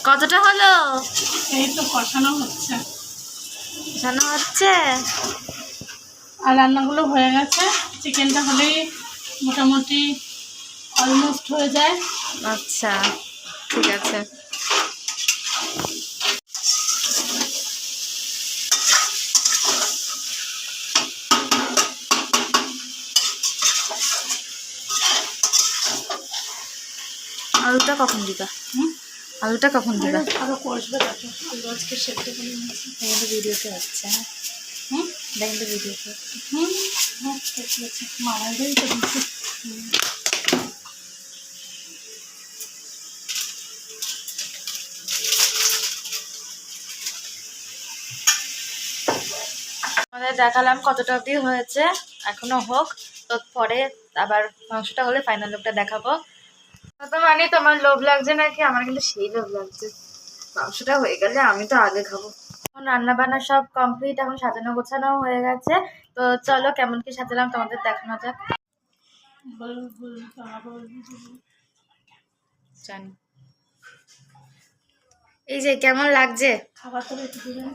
কতটা হলো? এই তো কষানো হচ্ছে। কষানো হচ্ছে আর রান্নাগুলো হয়ে গেছে। চিকেনটা হলেই মোটামুটি অলমোস্ট হয়ে যায়। আচ্ছা ঠিক আছে। আলুটা কখন দিবা? আলুটা কখন দিবা? আরো কষবে তাকে। আলু আজকে সেদ্ধ করে নিয়েছি। দেখেন ভিডিওতে হচ্ছে। হুম দেখেন ভিডিওতে। হ্যাঁ ঠিক আছে। মারাইটাই তো দিচ্ছি। আমাদের দেখালাম কতটা অবধি হয়েছে, এখনো হোক, তো পরে আবার মাংসটা হলে ফাইনাল লুকটা দেখাবো। তো মানে তোমার লোভ লাগছে নাকি? আমার কিন্তু সেই লোভ লাগছে। মাংসটা হয়ে গেলে আমি তো আগে খাবো। এখন রান্না বান্না সব কমপ্লিট, এখন সাজানো গোছানো হয়ে গেছে। তো চলো কেমন কি সাজালাম তোমাদের দেখানো যাক। জানি এই যে কেমন লাগছে খাবার তো একটু দিবেন।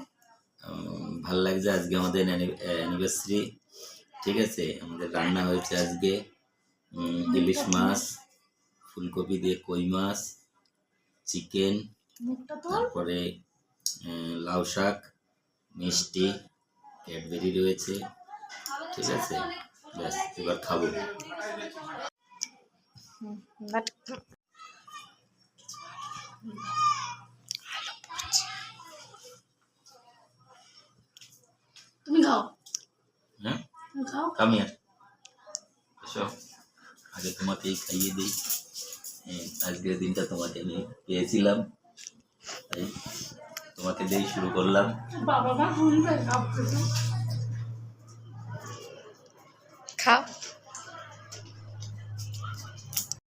ভাল লাগছে। আজকে আমাদের অ্যানিভার্সারি, ঠিক আছে। আমাদের রান্না হয়েছে আজকে ইলিশ মাছ, ফুলকপি দিয়ে কই মাছ, চিকেন, তারপরে লাউ শাক, মিষ্টি, ক্যাডবেরি রয়েছে, ঠিক আছে। ব্যাস, এবার খাবো। তুমি খাও। হ্যাঁ তুমি খাও। কামিয়ার এসো, আগে তোমাকেই খাইয়ে দিই। আজকের দিনটা তোমাকে আমি পেয়েছিলাম, তাই তোমাকে দিয়েই শুরু করলাম। বাবা মা শুনবে খাও।